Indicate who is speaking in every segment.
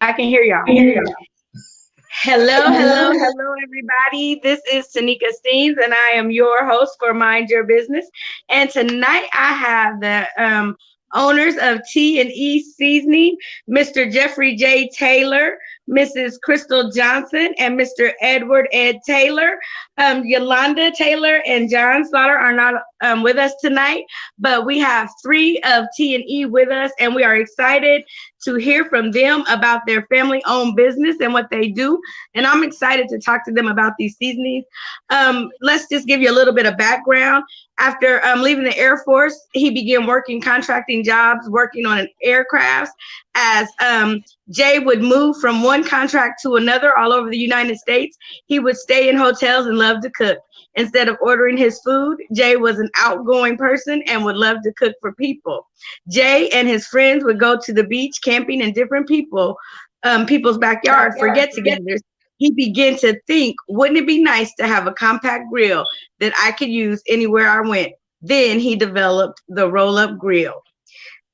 Speaker 1: I can hear y'all. Hello, hello, hello, everybody. This is Tanika Steens, and I am your host for Mind Your Business. And tonight I have the owners of T&E Seasoning, Mr. Jeffrey J. Taylor, Mrs. Crystal Johnson, and Mr. Edward Ed Taylor. Yolanda Taylor and John Slaughter are not with us tonight, but we have three of T&E with us, and we are excited to hear from them about their family-owned business and what they do. And I'm excited to talk to them about these seasonings. Let's just give you a little bit of background. After leaving the Air Force, he began working contracting jobs, working on aircrafts as Jay would move from one contract to another all over the United States. He would stay in hotels and love to cook. Instead of ordering his food, Jay was an outgoing person and would love to cook for people. Jay and his friends would go to the beach, camping in different people's backyard for get-togethers. He began to think, wouldn't it be nice to have a compact grill that I could use anywhere I went? Then he developed the roll-up grill.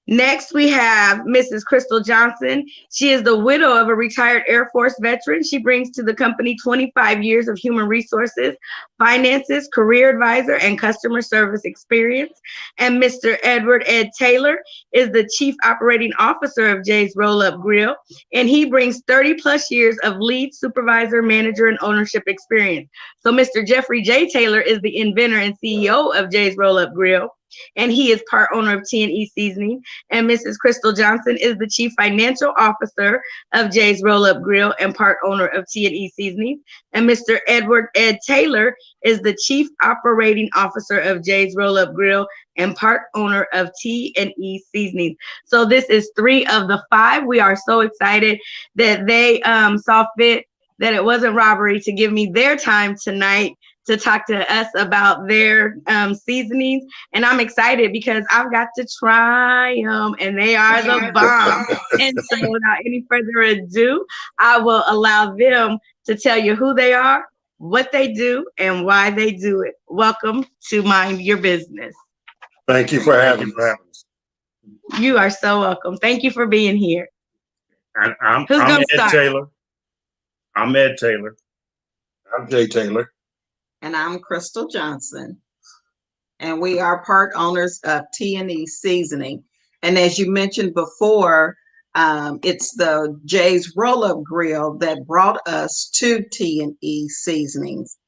Speaker 1: Next, we have Mrs. Crystal Johnson. She is the widow of a retired Air Force veteran. She brings to the company 25 years of human resources, finances, career advisor, and customer service experience. And Mr. Edward Ed Taylor is the chief operating officer of Jay's Roll-Up Grill, and he brings 30 plus years of lead supervisor, manager, and ownership experience. So Mr. Jeffrey J. Taylor is the inventor and CEO of Jay's Roll-Up Grill, and he is part owner of T&E Seasoning. And Mrs. Crystal Johnson is the chief financial officer of Jay's Roll-Up Grill and part owner of T&E Seasoning. And Mr. Edward Ed Taylor is the chief operating officer of Jay's Roll-Up Grill and part owner of T&E Seasoning. So this is three of the five. We are so excited that they saw fit, that it wasn't robbery, to give me their time tonight to talk to us about their seasonings. And I'm excited because I've got to try them, and they are the bomb. And so without any further ado, I will allow them to tell you who they are, what they do, and why they do it. Welcome to Mind Your Business.
Speaker 2: Thank you for having us.
Speaker 1: You are so welcome. Thank you for being here.
Speaker 2: I'm
Speaker 1: gonna
Speaker 2: Ed
Speaker 1: start?
Speaker 2: Taylor. I'm Ed Taylor. I'm Jay Taylor.
Speaker 3: And I'm Crystal Johnson. And we are part owners of T&E Seasoning. And as you mentioned before, it's the Jay's Roll-Up Grill that brought us to T&E Seasonings.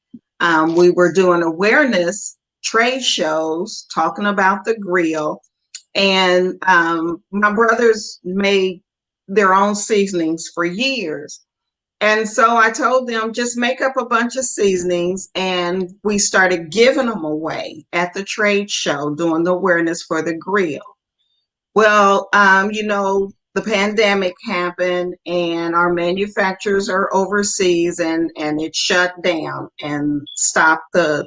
Speaker 3: We were doing awareness trade shows talking about the grill. And my brothers made their own seasonings for years. And so I told them, just make up a bunch of seasonings, and we started giving them away at the trade show, doing the awareness for the grill. Well, the pandemic happened, and our manufacturers are overseas, and it shut down and stopped the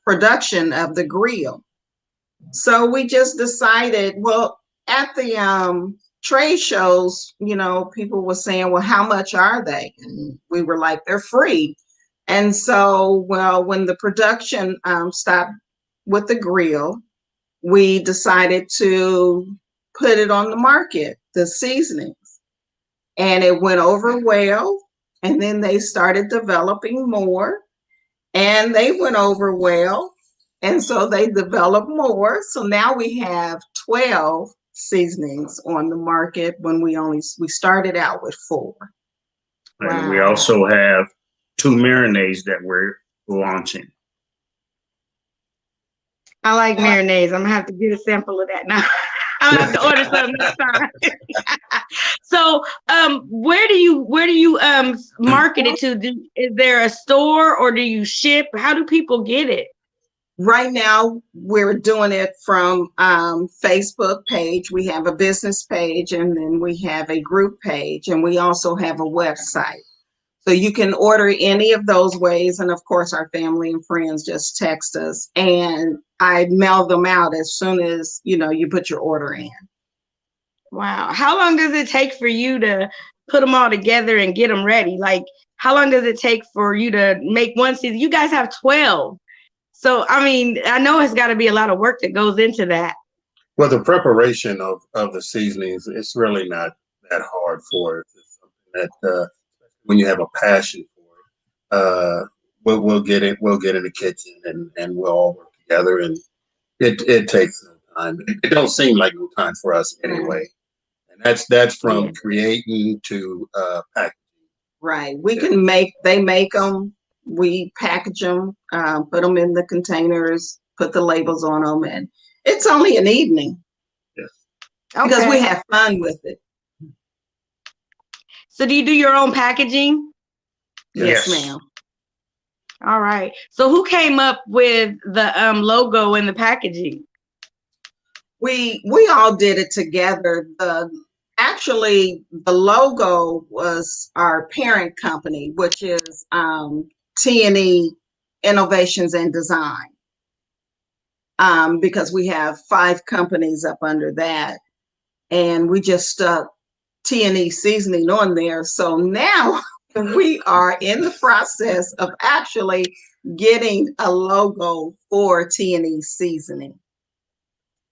Speaker 3: production of the grill. So we just decided, well, at the trade shows, people were saying, well, how much are they? And we were like, they're free. And so, well, when the production stopped with the grill, we decided to put it on the market, the seasonings. And it went over well. And then they started developing more, and they went over well. And so they developed more. So now we have 12 seasonings on the market when we started out with 4.
Speaker 2: And we also have 2 marinades that we're launching.
Speaker 1: I like marinades. I'm gonna have to get a sample of that now. I'll have to order some next time. So where do you market it to? Is there a store, or do you ship? How do people get it?
Speaker 3: Right now, we're doing it from Facebook page. We have a business page, and then we have a group page, and we also have a website. So you can order any of those ways. And of course, our family and friends just text us, and I mail them out as soon as, you put your order in.
Speaker 1: Wow. How long does it take for you to put them all together and get them ready? Like, how long does it take for you to make one season? You guys have 12. So, I mean, I know it's got to be a lot of work that goes into that.
Speaker 2: Well, the preparation of the seasonings, it's really not
Speaker 4: that hard for it. It's something that when you have a passion for it, we'll get it. We'll get in the kitchen and we'll all work together. And it takes no time. It don't seem like no time for us anyway. And that's from creating to packaging.
Speaker 3: Right. We can they make them, we package them, put them in the containers, put the labels on them, and it's only an evening.
Speaker 4: Yes.
Speaker 3: Because we have fun with it.
Speaker 1: So do you do your own packaging?
Speaker 3: Yes, ma'am.
Speaker 1: All right. So who came up with the logo and the packaging?
Speaker 3: We all did it together. Actually, the logo was our parent company, which is T&E Innovations and Design, because we have 5 companies up under that, and we just stuck T&E Seasoning on there. So now we are in the process of actually getting a logo for T&E Seasoning.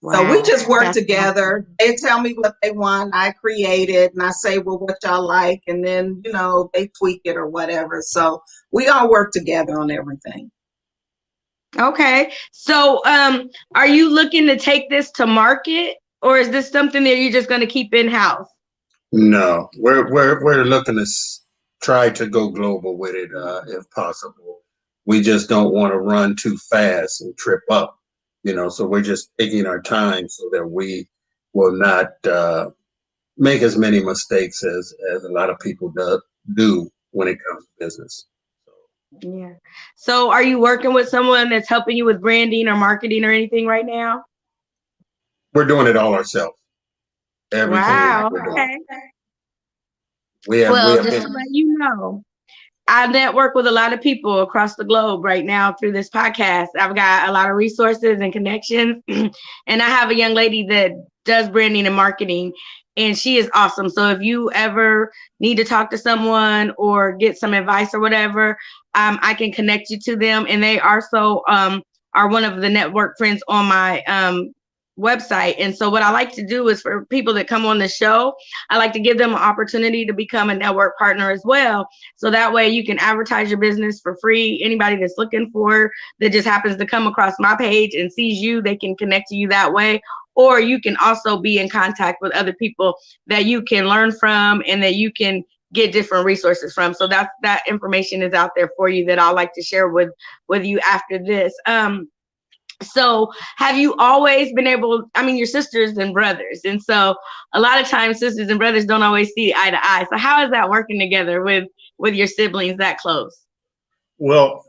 Speaker 3: Wow. So we just work together. Awesome. They tell me what they want. I create it and I say, well, what y'all like? And then, they tweak it or whatever. So we all work together on everything.
Speaker 1: Okay. So are you looking to take this to market, or is this something that you're just going to keep in-house?
Speaker 4: No, we're looking to try to go global with it if possible. We just don't want to run too fast and trip up. So we're just taking our time so that we will not make as many mistakes as a lot of people do when it comes to business.
Speaker 1: Yeah. So are you working with someone that's helping you with branding or marketing or anything right now?
Speaker 4: We're doing it all ourselves. Everything.
Speaker 1: Wow.
Speaker 4: Okay.
Speaker 1: Just to let you know, I network with a lot of people across the globe right now through this podcast. I've got a lot of resources and connections, and I have a young lady that does branding and marketing, and she is awesome. So if you ever need to talk to someone or get some advice or whatever, I can connect you to them. And they also are one of the network friends on my website. And so what I like to do is for people that come on the show, I like to give them an opportunity to become a network partner as well. So that way you can advertise your business for free. Anybody that's looking for that just happens to come across my page and sees you, they can connect to you that way. Or you can also be in contact with other people that you can learn from and that you can get different resources from. So that information is out there for you that I'd like to share with you after this. So have you always been able, you're sisters and brothers. And so a lot of times sisters and brothers don't always see eye to eye. So how is that working together with your siblings that close?
Speaker 2: Well,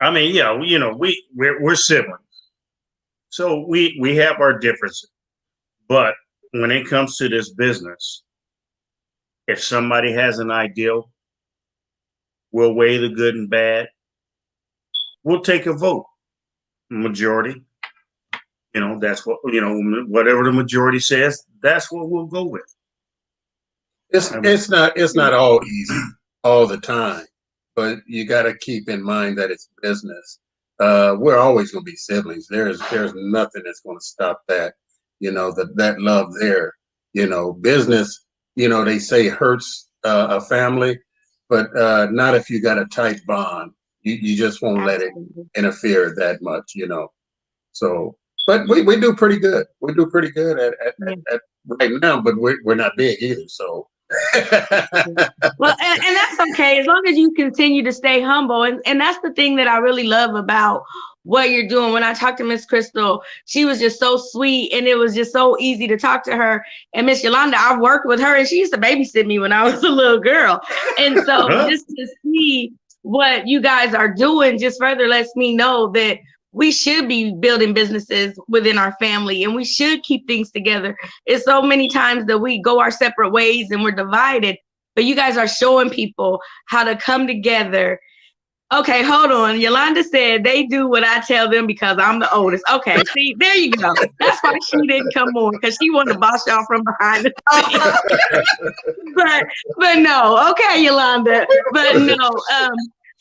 Speaker 2: we're siblings. So we have our differences. But when it comes to this business, if somebody has an idea, we'll weigh the good and bad. We'll take a vote. Majority, that's what, whatever the majority says, that's what we'll go with.
Speaker 4: It's not all easy all the time, but you got to keep in mind that it's business. We're always going to be siblings. There's nothing that's going to stop that. That love there. Business. They say hurts a family, but not if you got a tight bond. You just won't let it interfere that much, So, but we do pretty good. We do pretty good at right now, but we're not big either. So,
Speaker 1: well, and that's okay as long as you continue to stay humble. And that's the thing that I really love about what you're doing. When I talked to Miss Crystal, she was just so sweet, and it was just so easy to talk to her. And Miss Yolanda, I worked with her, and she used to babysit me when I was a little girl. And so just to see what you guys are doing just further lets me know that we should be building businesses within our family, and we should keep things together. It's so many times that we go our separate ways and we're divided, but you guys are showing people how to come together. Okay, hold on. Yolanda said they do what I tell them because I'm the oldest. Okay, see, there you go. That's why she didn't come on, because she wanted to boss y'all from behind the scenes. but no, okay, Yolanda. But no,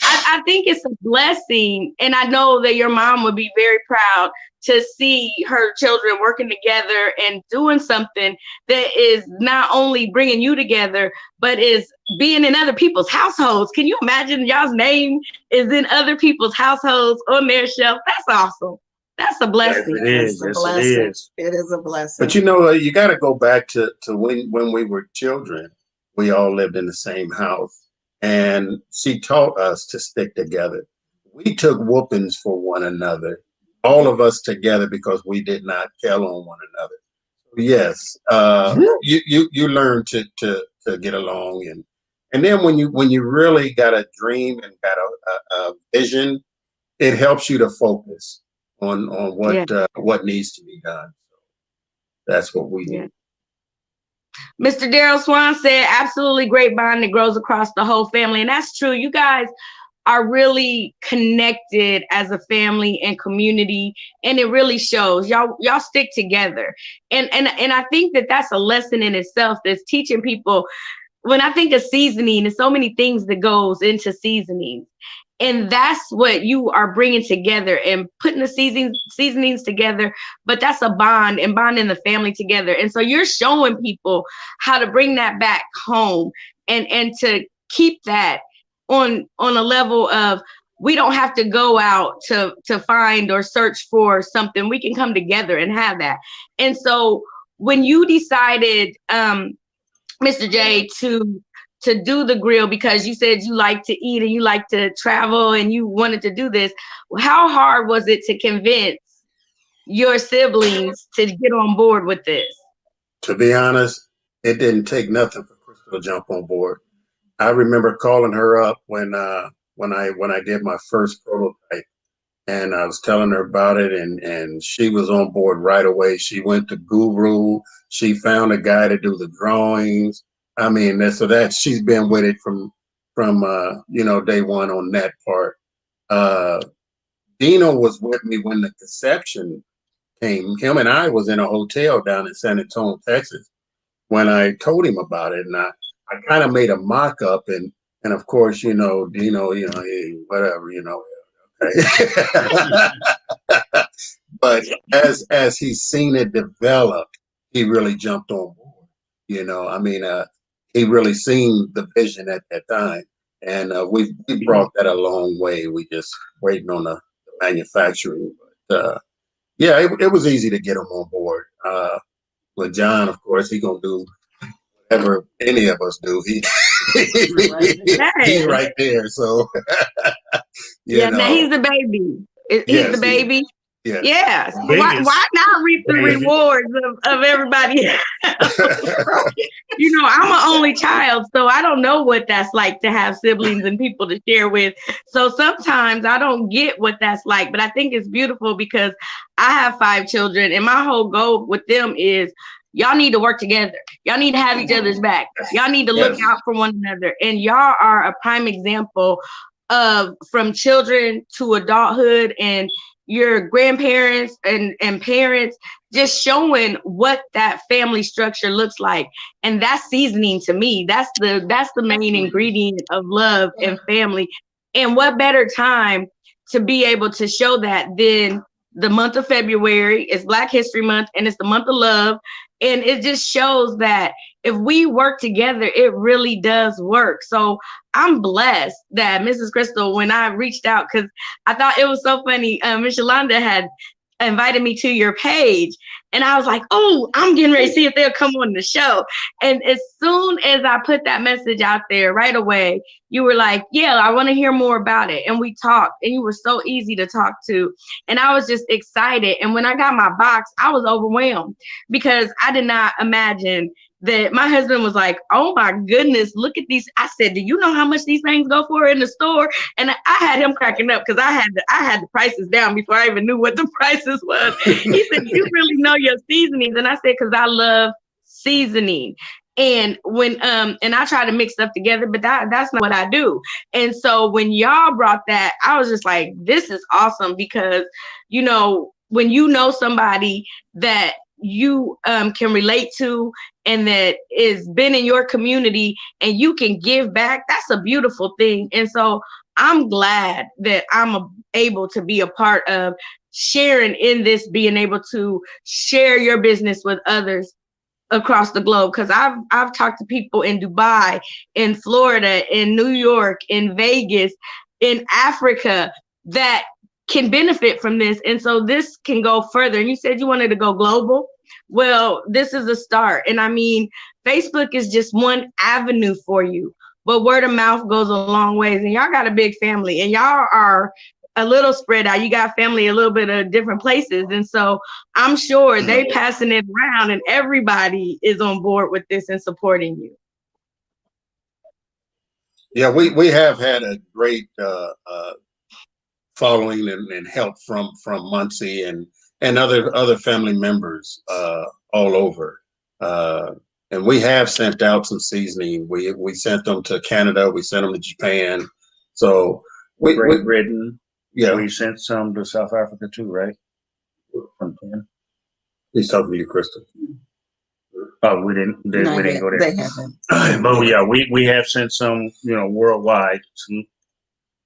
Speaker 1: I think it's a blessing, and I know that your mom would be very proud to see her children working together and doing something that is not only bringing you together, but is being in other people's households. Can you imagine y'all's name is in other people's households on their shelf? That's awesome. That's a
Speaker 2: Yes,
Speaker 1: blessing.
Speaker 2: it is.
Speaker 3: It's a
Speaker 2: Yes, it
Speaker 3: blessing.
Speaker 2: is.
Speaker 3: It is a blessing.
Speaker 4: But you know, you got to go back to when we were children. We all lived in the same house, and she taught us to stick together. We took whoopings for one another, all of us together, because we did not tell on one another. Yes, you learn to get along, and then when you really got a dream and got a vision, it helps you to focus on
Speaker 1: Yeah,
Speaker 4: what needs to be done. That's what we
Speaker 1: yeah.
Speaker 4: do.
Speaker 1: Mr. Daryl Swan said, absolutely great bond that grows across the whole family. And that's true. You guys are really connected as a family and community, and it really shows. Y'all stick together. And I think that that's a lesson in itself, that's teaching people. When I think of seasoning, there's so many things that goes into seasoning. And that's what you are bringing together and putting the seasonings together. But that's a bond and bonding the family together. And so you're showing people how to bring that back home, and to keep that on a level of, we don't have to go out to find or search for something. We can come together and have that. And so when you decided, Mr. J, to do the grill, because you said you like to eat and you like to travel and you wanted to do this, how hard was it to convince your siblings to get on board with this?
Speaker 4: To be honest, it didn't take nothing for Crystal to jump on board. I remember calling her up when I did my first prototype, and I was telling her about it, and she was on board right away. She went to Guru. She found a guy to do the drawings. I mean, so that she's been with it from day one on that part. Uh, Dino was with me when the conception came. Him and I was in a hotel down in San Antonio, Texas, when I told him about it, and I kind of made a mock up, and of course, Dino, hey, whatever, okay. But as he's seen it develop, he really jumped on board. I mean, he really seen the vision at that time, and we brought that a long way. We just waiting on the manufacturing, but yeah, it was easy to get him on board. With John, of course, he gonna do whatever any of us do. He's
Speaker 1: Hey,
Speaker 4: right there. So
Speaker 1: yeah, now he's the baby. He's the
Speaker 4: yes,
Speaker 1: baby.
Speaker 4: yes.
Speaker 1: Yeah. So why
Speaker 2: Biggest
Speaker 1: not reap the
Speaker 2: baby.
Speaker 1: rewards of everybody else? I'm an only child, so I don't know what that's like to have siblings and people to share with. So sometimes I don't get what that's like, but I think it's beautiful because I have 5 children, and my whole goal with them is, y'all need to work together. Y'all need to have each other's back. Y'all need to look out for one another. And y'all are a prime example of, from children to adulthood, and your grandparents and parents, just showing what that family structure looks like. And that's seasoning to me. That's the main ingredient of love and family. And what better time to be able to show that than the month of February? Is Black History Month, and it's the month of love. And it just shows that if we work together, it really does work. So I'm blessed that Mrs. Crystal, when I reached out, because I thought it was so funny, Miss Yolanda had invited me to your page, and I was like, oh, I'm getting ready to see if they'll come on the show. And as soon as I put that message out there, right away, you were like, yeah, I want to hear more about it. And we talked, and you were so easy to talk to. And I was just excited. And when I got my box, I was overwhelmed, because I did not imagine that. My husband was like, oh my goodness, look at these. I said, do you know how much these things go for in the store? And I had him cracking up, because I had the prices down before I even knew what the prices was. He said, you really know your seasonings? And I said, because I love seasoning. And when and I try to mix stuff together, but that's not what I do. And so when y'all brought that, I was just like, this is awesome, because when you know somebody that you can relate to, and that is been in your community, and you can give back, that's a beautiful thing. And so I'm glad that I'm able to be a part of sharing in this, being able to share your business with others across the globe. Because I've talked to people in Dubai, in Florida, in New York, in Vegas, in Africa that can benefit from this. And so this can go further. And you said you wanted to go global. Well, this is a start. And I mean, Facebook is just one avenue for you, but word of mouth goes a long ways. And y'all got a big family, and y'all are a little spread out. You got family a little bit of different places. And so I'm sure they passing it around and everybody is on board with this and supporting you.
Speaker 4: Yeah, we have had a great following and help from Muncie and other family members all over. And we have sent out some seasoning. We sent them to Canada. We sent them to Japan. So
Speaker 2: Great Britain.
Speaker 4: Yeah,
Speaker 2: we sent some to South Africa too, right? From Ken.
Speaker 4: He's talking to you, Crystal.
Speaker 2: Oh, we didn't go there.
Speaker 3: They haven't.
Speaker 2: But yeah, we have sent some, worldwide,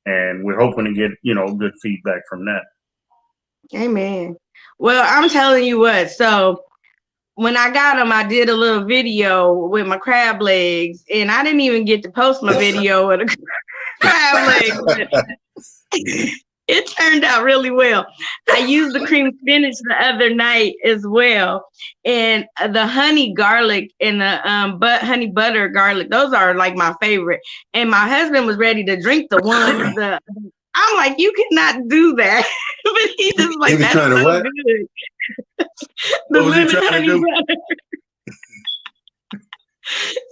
Speaker 2: and we're hoping to get, good feedback from that.
Speaker 1: Amen. Well, I'm telling you what, so when I got them, I did a little video with my crab legs, and I didn't even get to post my video with the crab legs. It turned out really well. I used the cream spinach the other night as well, and the honey garlic and the honey butter garlic. Those are like my favorite. And my husband was ready to drink the one. I'm like, you cannot do that, but he just like, that's so
Speaker 4: what?
Speaker 1: good.
Speaker 2: What was he trying to do?
Speaker 1: Butter.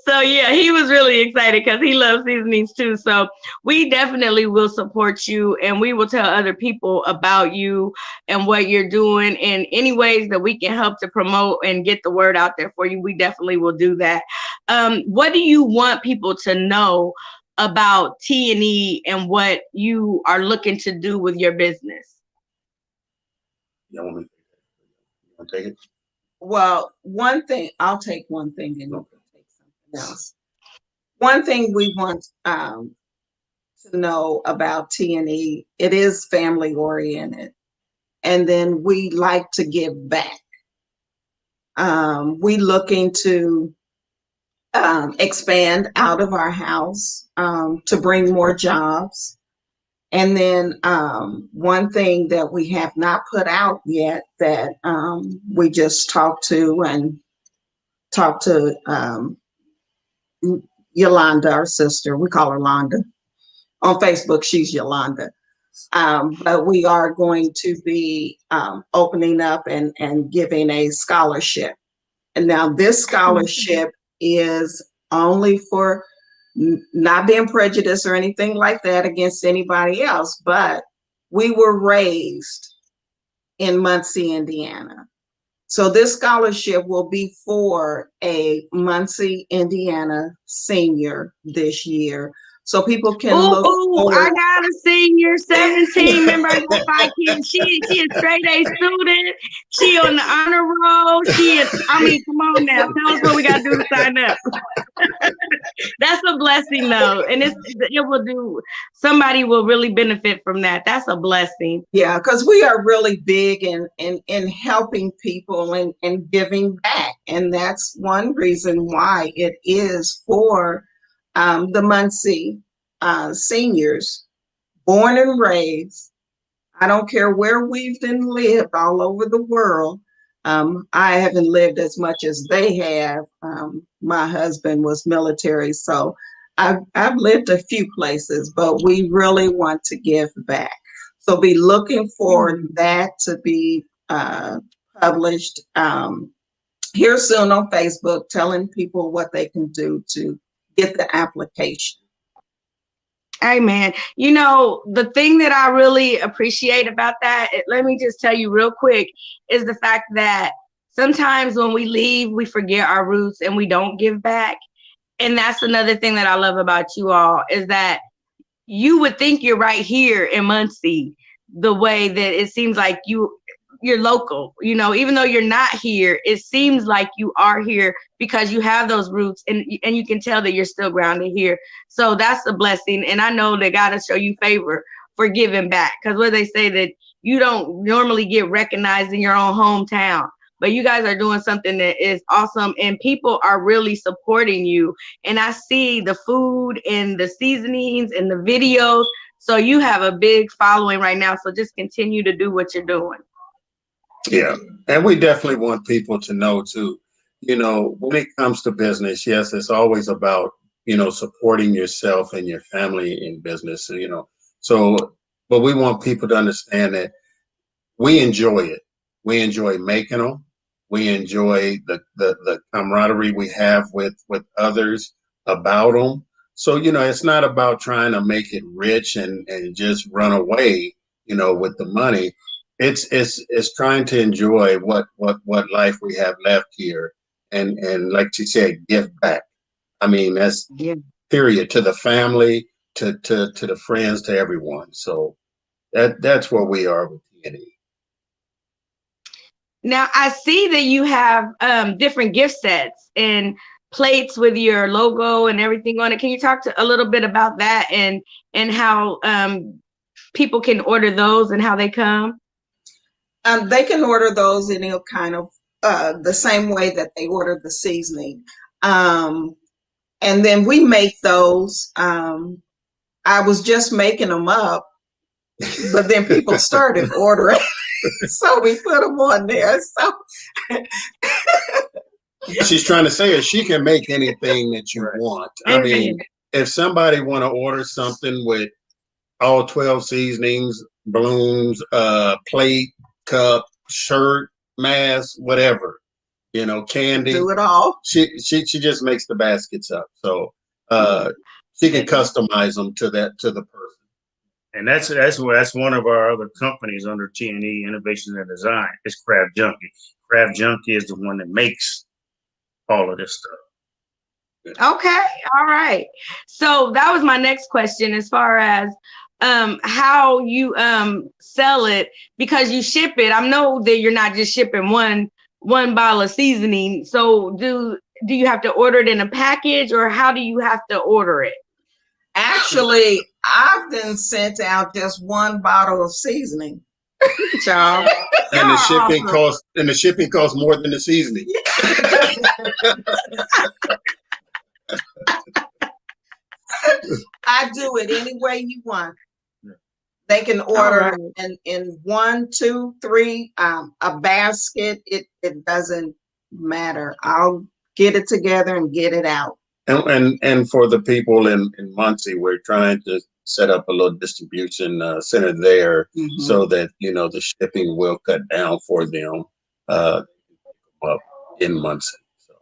Speaker 1: So yeah, he was really excited because he loves seasonings too. So we definitely will support you, and we will tell other people about you and what you're doing, and any ways that we can help to promote and get the word out there for you. We definitely will do that. What do you want people to know about T&E and what you are looking to do with your business?
Speaker 4: You want to take it?
Speaker 3: Well, one thing, I'll take one thing and you can take something else. One thing we want to know about T&E, it is family oriented. And then we like to give back. We looking to expand out of our house to bring more jobs. And then one thing that we have not put out yet that we just talked to Yolanda, our sister. We call her Londa. On Facebook, she's Yolanda. But we are going to be opening up and giving a scholarship. And now this scholarship is only for not being prejudiced or anything like that against anybody else, but we were raised in Muncie, Indiana. So this scholarship will be for a Muncie, Indiana senior this year. So people can look forward.
Speaker 1: I got a senior 17 member. I got 5 kids. She is straight A student. She on the honor roll. Come on now. Tell us what we got to do to sign up. That's a blessing though. And somebody will really benefit from that. That's a blessing.
Speaker 3: Yeah, because we are really big in helping people and giving back. And that's one reason why it is for the Muncie seniors, born and raised. I don't care where we've been lived all over the world. I haven't lived as much as they have. My husband was military, so I've lived a few places, but we really want to give back. So be looking for that to be published here soon on Facebook, telling people what they can do to get the application.
Speaker 1: Amen. The thing that I really appreciate about that, let me just tell you real quick, is the fact that sometimes when we leave, we forget our roots and we don't give back. And that's another thing that I love about you all, is that you would think you're right here in Muncie, the way that it seems like you're local, even though you're not here, it seems like you are here because you have those roots, and you can tell that you're still grounded here. So that's a blessing. And I know that God will show you favor for giving back, because what they say that you don't normally get recognized in your own hometown. But you guys are doing something that is awesome, and people are really supporting you. And I see the food and the seasonings and the videos. So you have a big following right now. So just continue to do what you're doing.
Speaker 4: Yeah. And we definitely want people to know too, when it comes to business, yes, it's always about, supporting yourself and your family in business, So, but we want people to understand that we enjoy it. We enjoy making them. We enjoy the camaraderie we have with others about them. So, it's not about trying to make it rich and just run away, with the money. It's trying to enjoy what life we have left here, and like you said, give back. I mean, that's
Speaker 1: Yeah.
Speaker 4: period, to the family, to the friends, to everyone. So that's where we are with T&E.
Speaker 1: Now I see that you have different gift sets and plates with your logo and everything on it. Can you talk a little bit about that and how people can order those and how they come?
Speaker 3: They can order those in a kind of the same way that they order the seasoning. And then we make those. I was just making them up, but then people started ordering. So we put them on there. So
Speaker 4: What she's trying to say is she can make anything that you want. I mean, if somebody want to order something with all 12 seasonings, balloons, plate, cup, shirt, mask, whatever, candy.
Speaker 3: do it all.
Speaker 4: She just makes the baskets up. So she can customize them to the person.
Speaker 2: And that's one of our other companies under T&E Innovation and Design. It's Craft Junkie. Craft Junkie is the one that makes all of this stuff.
Speaker 1: Okay, all right. So that was my next question, as far as how you sell it, because you ship it. I know that you're not just shipping one bottle of seasoning. So do you have to order it in a package, or how do you have to order it?
Speaker 3: Actually, I've been sent out just one bottle of seasoning.
Speaker 1: Child.
Speaker 4: And the shipping costs more than the seasoning.
Speaker 3: I do it any way you want. They can order in 1, 2, 3, a basket. It doesn't matter. I'll get it together and get it out.
Speaker 4: And for the people in Muncie, we're trying to set up a little distribution center there, so that the shipping will cut down for them up in Muncie. So,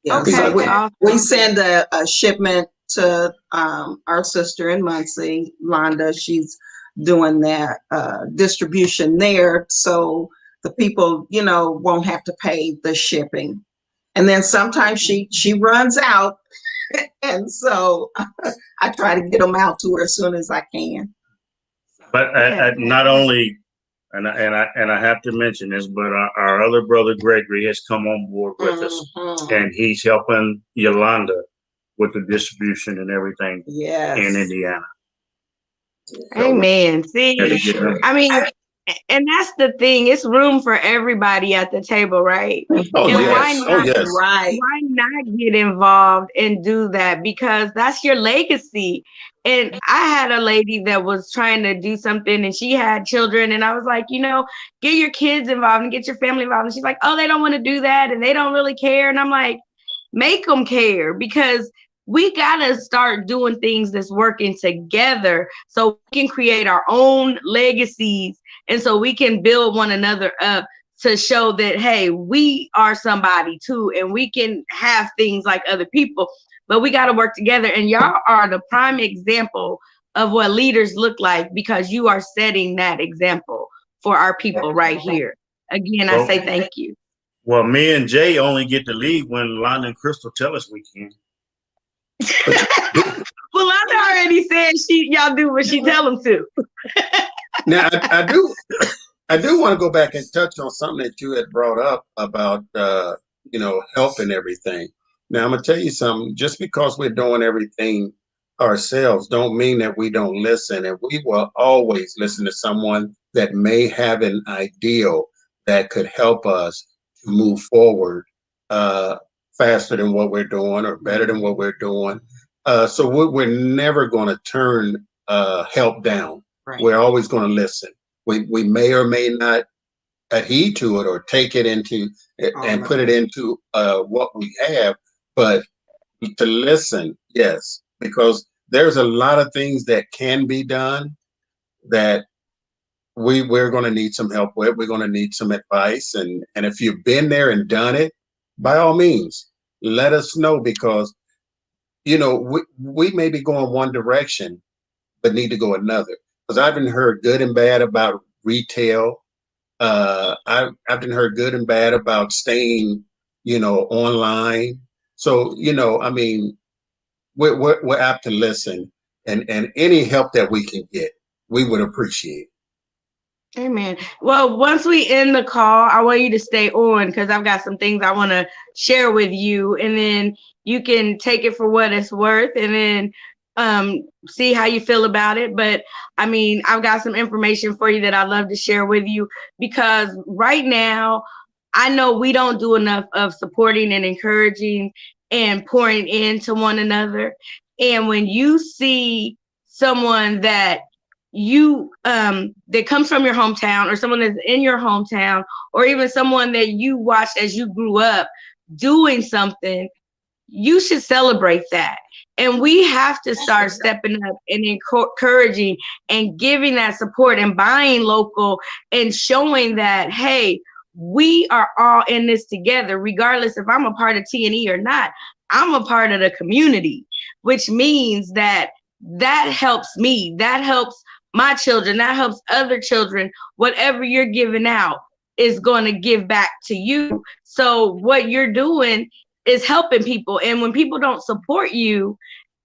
Speaker 3: yeah,
Speaker 1: okay,
Speaker 3: so we send a shipment to our sister in Muncie, Londa. She's doing that distribution there, so the people won't have to pay the shipping. And then sometimes she runs out, and so I try to get them out to her as soon as I can.
Speaker 2: But not only, and I have to mention this, but our other brother Gregory has come on board with us, and he's helping Yolanda with the distribution and everything in Indiana.
Speaker 1: Amen. See, I mean, and that's the thing. It's room for everybody at the table, right?
Speaker 4: Oh,
Speaker 1: and
Speaker 4: yes.
Speaker 3: Right.
Speaker 1: Why not get involved and do that? Because that's your legacy. And I had a lady that was trying to do something, and she had children, and I was like, get your kids involved and get your family involved. And she's like, oh, they don't want to do that, and they don't really care. And I'm like, make them care, because we gotta start doing things that's working together, so we can create our own legacies, and so we can build one another up to show that, hey, we are somebody too, and we can have things like other people, but we got to work together. And y'all are the prime example of what leaders look like, because you are setting that example for our people right here. Again, I say thank you.
Speaker 2: Well, me and Jay only get to leave when Londa and Crystal tell us we can.
Speaker 1: Well, I already said y'all do what she tell them to.
Speaker 4: Now, I do want to go back and touch on something that you had brought up about help and everything. Now, I'm gonna tell you something. Just because we're doing everything ourselves don't mean that we don't listen. And we will always listen to someone that may have an ideal that could help us to move forward uh, faster than what we're doing or better than what we're doing. So we're never going to turn help down.
Speaker 3: Right.
Speaker 4: We're always going to listen. We may or may not adhere to it or take it into and put it into what we have, but to listen, yes, because there's a lot of things that can be done that we're going to need some help with. We're going to need some advice, and if you've been there and done it, by all means, let us know, because we may be going one direction but need to go another. Because I've been heard good and bad about retail. I've been heard good and bad about staying, online. So, I mean, we're apt to listen, and any help that we can get, we would appreciate.
Speaker 1: Amen. Well, once we end the call, I want you to stay on because I've got some things I want to share with you, and then you can take it for what it's worth, and then see how you feel about it. But I mean, I've got some information for you that I'd love to share with you, because right now I know we don't do enough of supporting and encouraging and pouring into one another. And when you see someone that that comes from your hometown, or someone that's in your hometown, or even someone that you watched as you grew up doing something, you should celebrate that. And we have to start stepping up and encouraging and giving that support and buying local and showing that, hey, we are all in this together, regardless if I'm a part of T&E or not. I'm a part of the community, which means that helps me. That helps my children. That helps other children. Whatever you're giving out is going to give back to you. So what you're doing is helping people. And when people don't support you,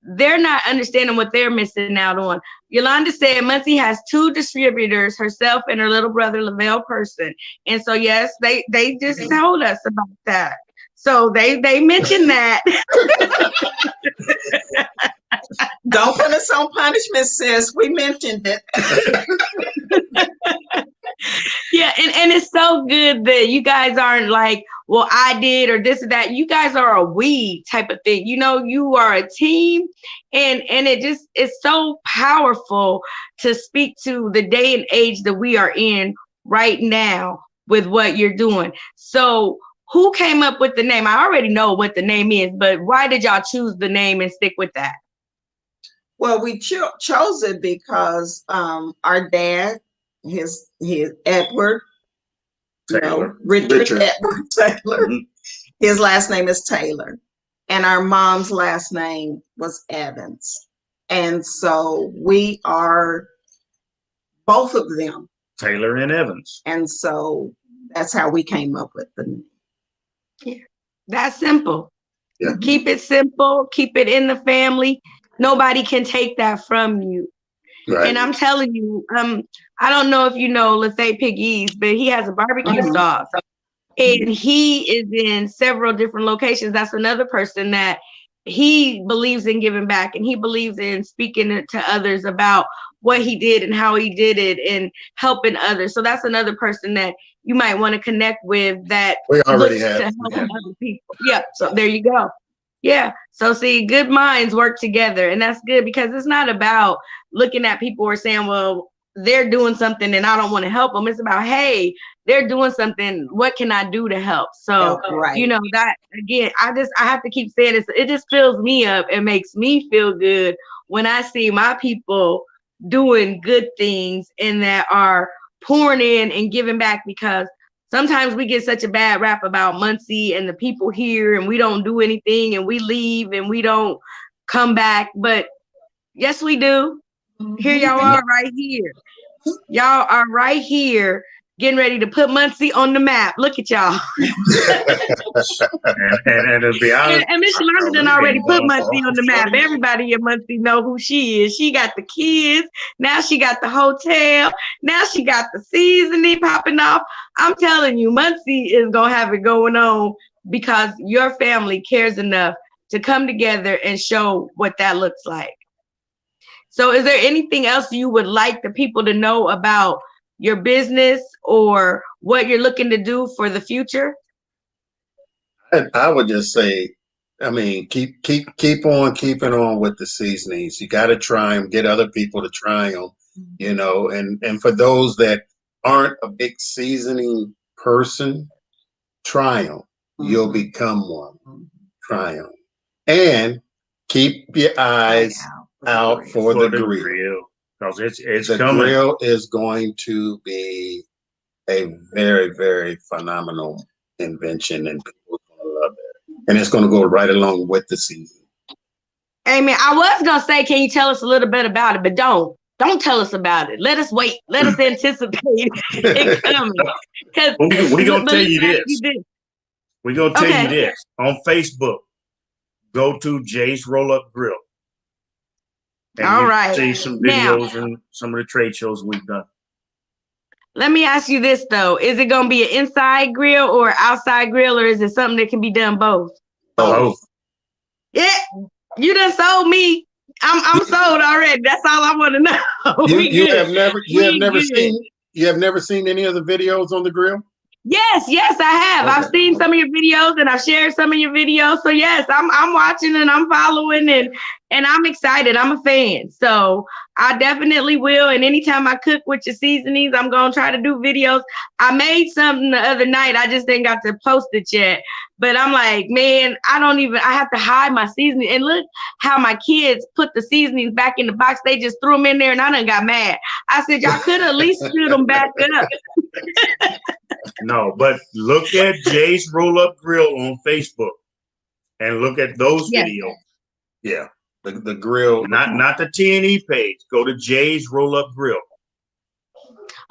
Speaker 1: they're not understanding what they're missing out on. Yolanda said Muncie has 2 distributors, herself and her little brother, Lavelle Person. And so, yes, they just told us about that. So they mentioned that.
Speaker 3: Don't put us on punishment, sis. We mentioned it.
Speaker 1: Yeah, and it's so good that you guys aren't like, well, I did or this or that. You guys are a we type of thing. You are a team, and it's so powerful to speak to the day and age that we are in right now with what you're doing. So who came up with the name? I already know what the name is, but why did y'all choose the name and stick with that?
Speaker 3: Well, we chose it because our dad, his Edward
Speaker 2: Taylor.
Speaker 3: Richard Edward Taylor. Mm-hmm. His last name is Taylor, and our mom's last name was Evans, and so we are both of them,
Speaker 2: Taylor and Evans,
Speaker 3: and so that's how we came up with the name.
Speaker 1: Yeah, that's simple.
Speaker 4: Yeah.
Speaker 1: Keep it simple. Keep it in the family. Nobody can take that from you. Right. And I'm telling you, I don't know if you know Lethea Piggies, but he has a barbecue sauce, and he is in several different locations. That's another person that he believes in giving back, and he believes in speaking to others about what he did and how he did it and helping others. So that's another person that you might want to connect with that
Speaker 4: we already
Speaker 1: looks
Speaker 4: have
Speaker 1: to help other people. Yeah. So there you go. Yeah. So see, good minds work together, and that's good, because it's not about looking at people or saying, well, they're doing something and I don't want to help them. It's about, hey, they're doing something. What can I do to help? So, right. That again, I have to keep saying this. It just fills me up. It makes me feel good when I see my people doing good things and that are pouring in and giving back, because sometimes we get such a bad rap about Muncie and the people here, and we don't do anything, and we leave and we don't come back. But yes, we do. Here y'all are right here. Y'all are right here getting ready to put Muncie on the map. Look at y'all.
Speaker 2: and to be honest,
Speaker 1: and Miss Yolanda done already put Muncie on the map. Everybody in Muncie know who she is. She got the kids. Now she got the hotel. Now she got the seasoning popping off. I'm telling you, Muncie is going to have it going on because your family cares enough to come together and show what that looks like. So is there anything else you would like the people to know about your business or what you're looking to do for the future?
Speaker 4: I would just say, I mean, keep on keeping on with the seasonings. You got to try them. Get other people to try them. You know, and for those that aren't a big seasoning person, try them. You'll become one. Try them, and keep your eyes out for the grill.
Speaker 2: Because it's
Speaker 4: The
Speaker 2: coming.
Speaker 4: grill is going to be a very, very phenomenal invention, and people are going to love it. And it's going to go right along with the season.
Speaker 1: Amen. I was gonna say, can you tell us a little bit about it? But don't tell us about it. Let us wait. Let us anticipate it coming. Because
Speaker 2: we're gonna tell you this. We're gonna tell you this on Facebook. Go to Jay's Roll Up Grill. And
Speaker 1: all right.
Speaker 2: See some videos and some of the trade shows we've done.
Speaker 1: Let me ask you this though: is it gonna be an inside grill or outside grill, or is it something that can be done both?
Speaker 2: Both.
Speaker 1: Yeah, you done sold me. I'm sold already. That's all I want to know.
Speaker 4: You have never seen any of the videos on the grill?
Speaker 1: Yes, I have. Okay. I've seen some of your videos and I've shared some of your videos. So yes, I'm watching and I'm following and I'm excited. I'm a fan. So I definitely will. And anytime I cook with your seasonings, I'm gonna try to do videos. I made something the other night. I just didn't got to post it yet. But I'm like, man, I have to hide my seasoning. And look how my kids put the seasonings back in the box. They just threw them in there and I done got mad. I said, y'all could at least shoot them back up.
Speaker 2: No, but look at Jay's Roll Up Grill on Facebook and look at those videos.
Speaker 4: Yeah. The grill.
Speaker 2: Not the T&E page. Go to Jay's Roll Up Grill.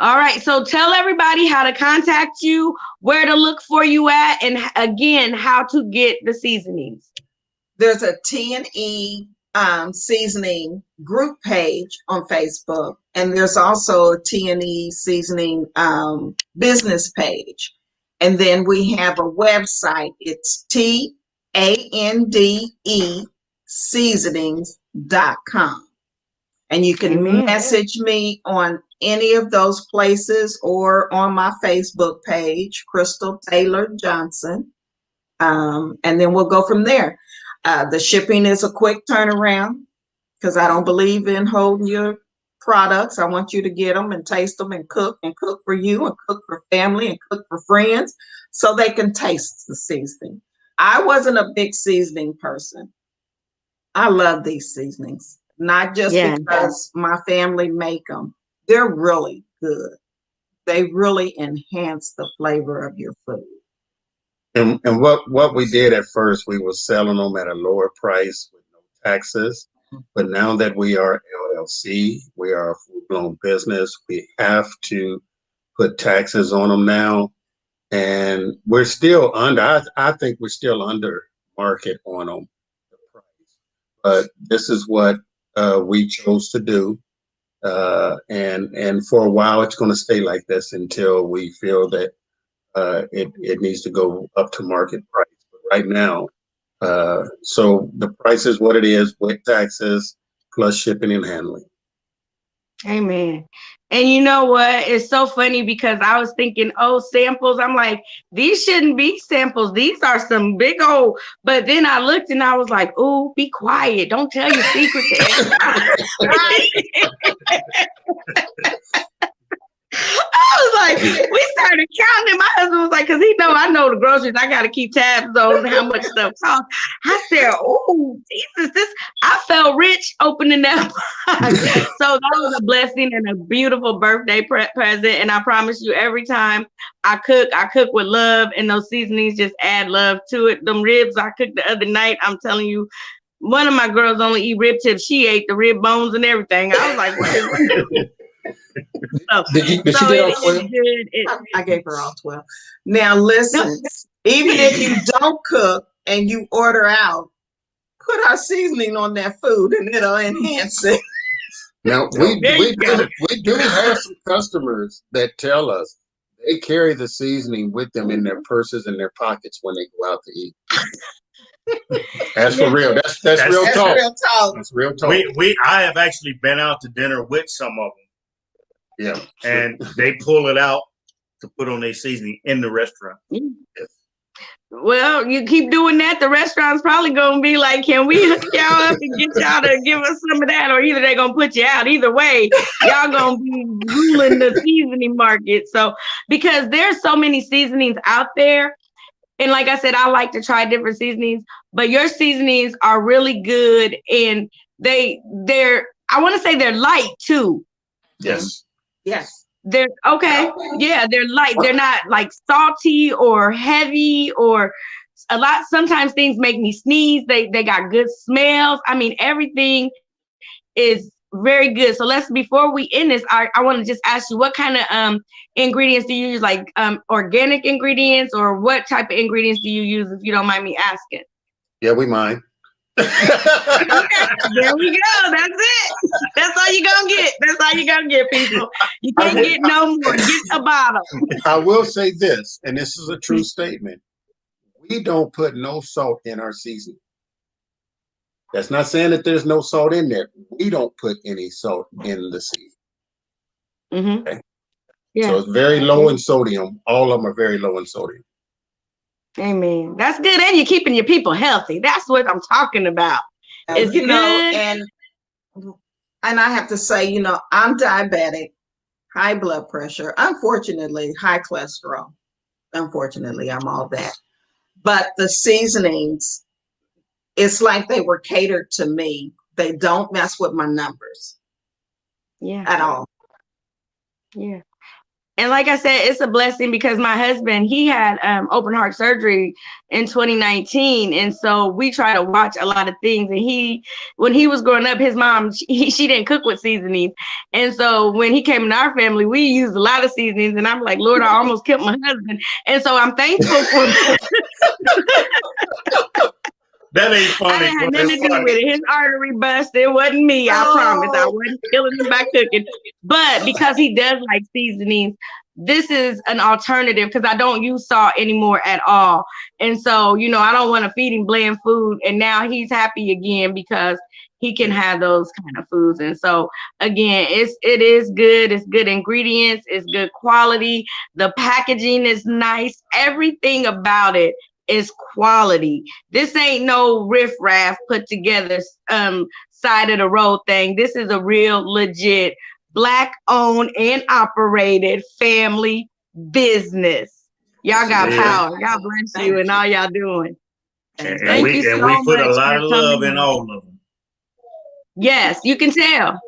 Speaker 1: All right. So tell everybody how to contact you, where to look for you at, and again, how to get the seasonings.
Speaker 3: There's a T&E Seasoning group page on Facebook, and there's also a T&E Seasoning business page. And then we have a website. It's TANDE Seasonings.com. And you can message me on any of those places or on my Facebook page, Crystal Taylor Johnson. And then we'll go from there. The shipping is a quick turnaround because I don't believe in holding your products. I want you to get them and taste them and cook for you and cook for family and cook for friends so they can taste the seasoning. I wasn't a big seasoning person. I love these seasonings, not just because my family make them. They're really good. They really enhance the flavor of your food.
Speaker 4: And what we did at first, we were selling them at a lower price with no taxes. But now that we are LLC, we are a full-blown business, we have to put taxes on them now. And we're still under, I think we're still under market on them. But this is what we chose to do. And for a while, it's going to stay like this until we feel that it needs to go up to market price. But right now, so the price is what it is with taxes plus shipping and handling.
Speaker 1: Amen. And you know what? It's so funny because I was thinking, samples. I'm like, these shouldn't be samples. These are some big old. But then I looked and I was like, ooh, be quiet. Don't tell your secret to everybody. I was like, we started counting. My husband was like, because I know the groceries. I got to keep tabs on how much stuff costs. I said, oh, Jesus, I felt rich opening that box. So that was a blessing and a beautiful birthday present. And I promise you, every time I cook with love, and those seasonings just add love to it. Them ribs I cooked the other night, I'm telling you, one of my girls only eat rib tips. She ate the rib bones and everything. I was like, what is this?
Speaker 4: Did she get all 12?
Speaker 3: I gave her all 12. Now listen, even if you don't cook and you order out, put our seasoning on that food and it'll enhance it.
Speaker 4: Now we do have some customers that tell us they carry the seasoning with them in their purses and their pockets when they go out to eat. That's for real. That's real
Speaker 3: That's
Speaker 4: talk.
Speaker 3: real talk.
Speaker 4: That's real talk.
Speaker 2: I have actually been out to dinner with some of them.
Speaker 4: Yeah.
Speaker 2: And they pull it out to put on their seasoning in the restaurant.
Speaker 1: Well, you keep doing that, the restaurant's probably gonna be like, can we hook y'all up and get y'all to give us some of that? Or either they're gonna put you out. Either way, y'all gonna be ruling the seasoning market. So because there's so many seasonings out there. And like I said, I like to try different seasonings, but your seasonings are really good, and they're I want to say they're light too.
Speaker 4: Yes.
Speaker 3: Yes.
Speaker 1: They're okay. Yeah, they're light. They're not like salty or heavy or a lot. Sometimes things make me sneeze. They got good smells. I mean, everything is very good. So before we end this, I want to just ask you, what kind of ingredients do you use? Like organic ingredients, or what type of ingredients do you use, if you don't mind me asking?
Speaker 4: Yeah, we mind.
Speaker 1: Okay, there we go. That's it. That's all you're gonna get. That's all you're gonna get, people. You can't get no more. Get a bottle.
Speaker 4: I will say this, and this is a true statement. We don't put no salt in our seasoning. That's not saying that there's no salt in there. We don't put any salt in the seasoning.
Speaker 1: Mm-hmm.
Speaker 4: Okay?
Speaker 1: Yeah.
Speaker 4: So it's very low in sodium. All of them are very low in sodium.
Speaker 1: Amen. That's good. And you're keeping your people healthy. That's what I'm talking about. It's
Speaker 3: You know,
Speaker 1: good.
Speaker 3: and I have to say, you know, I'm diabetic, high blood pressure, unfortunately, high cholesterol. Unfortunately, I'm all that. But the seasonings, it's like they were catered to me. They don't mess with my numbers.
Speaker 1: Yeah.
Speaker 3: At all.
Speaker 1: Yeah. And like I said, it's a blessing because my husband, he had open heart surgery in 2019. And so we try to watch a lot of things. And when he was growing up, his mom, she didn't cook with seasonings. And so when he came in our family, we used a lot of seasonings. And I'm like, Lord, I almost killed my husband. And so I'm thankful for
Speaker 2: That ain't funny.
Speaker 1: I didn't have nothing to do with it. His artery bust. It wasn't me. I promise. I wasn't killing him by cooking. But because he does like seasonings, this is an alternative because I don't use salt anymore at all. And so, you know, I don't want to feed him bland food. And now he's happy again because he can have those kind of foods. And so again, it is good. It's good ingredients. It's good quality. The packaging is nice. Everything about it is quality. This ain't no riffraff put together side of the road thing. This is a real legit Black owned and operated family business. Y'all got power. God bless you and all y'all doing.
Speaker 2: And we put a lot of love in all of them.
Speaker 1: Yes, you can tell.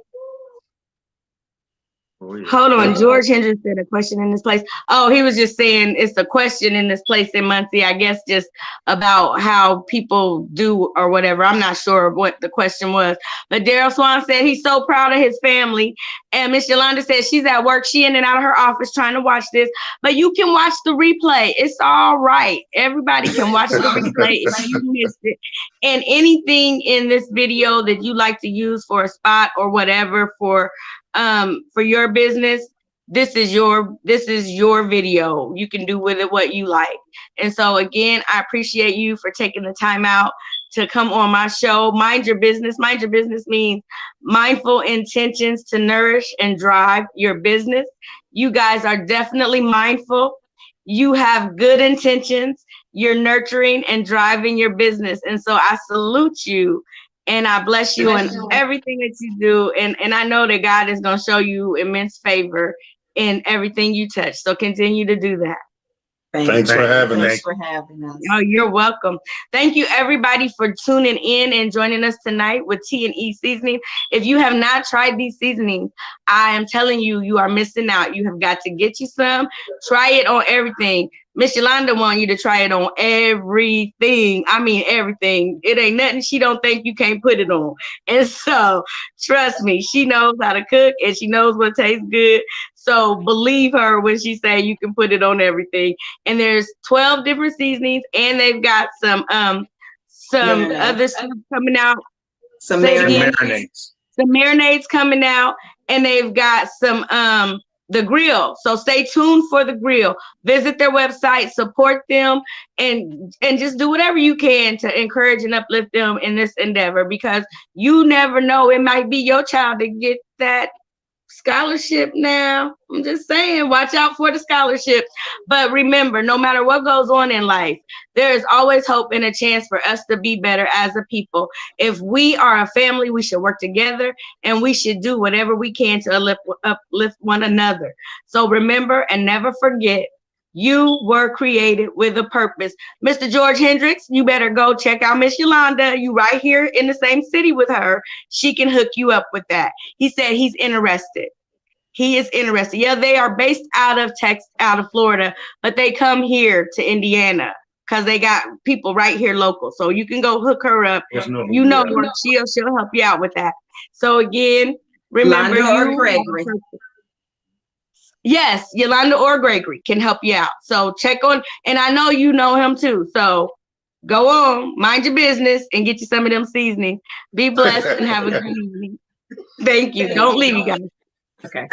Speaker 1: Hold on, George Hendricks said a question in this place. Oh, he was just saying it's a question in this place in Muncie, I guess, just about how people do or whatever. I'm not sure what the question was. But Daryl Swan said he's so proud of his family. And Miss Yolanda said she's at work. She in and out of her office trying to watch this. But you can watch the replay. It's all right. Everybody can watch the replay if you missed it. And anything in this video that you like to use for a spot or whatever for your business, this is your video. You can do with it what you like. And so again, I appreciate you for taking the time out to come on my show. Mind your business. Mind your business means mindful intentions to nourish and drive your business. You guys are definitely mindful. You have good intentions. You're nurturing and driving your business. And so I salute you. And I bless you in everything that you do. And I know that God is going to show you immense favor in everything you touch. So continue to do that.
Speaker 4: Thanks for having us.
Speaker 1: Oh, you're welcome. Thank you, everybody, for tuning in and joining us tonight with T&E Seasoning. If you have not tried these seasonings, I am telling you, you are missing out. You have got to get you some. Try it on everything. Miss Yolanda wants you to try it on everything. I mean, everything. It ain't nothing she don't think you can't put it on. And so, trust me, she knows how to cook and she knows what tastes good. So believe her when she say you can put it on everything. And there's 12 different seasonings, and they've got some other stuff coming out. Some marinades. Some marinades coming out, and they've got some the grill. So stay tuned for the grill. Visit their website, support them, and just do whatever you can to encourage and uplift them in this endeavor, because you never know, it might be your child to get that scholarship now. I'm just saying, watch out for the scholarship. But remember, no matter what goes on in life, there is always hope and a chance for us to be better as a people. If we are a family, we should work together, and we should do whatever we can to uplift one another. So remember and never forget, you were created with a purpose. Mr. George Hendricks, you better go check out Miss Yolanda. You right here in the same city with her. She can hook you up with that. He said he's interested. He is interested. Yeah, they are based out of Florida, but they come here to Indiana because they got people right here local. So you can go hook her up. You know her. She'll help you out with that. So again, remember,
Speaker 3: Yolanda or Gregory.
Speaker 1: Yes, Yolanda or Gregory can help you out. So check on, and I know you know him too. So go on, mind your business, and get you some of them seasoning. Be blessed and have a good evening. Thank you. Don't leave, you guys. Okay.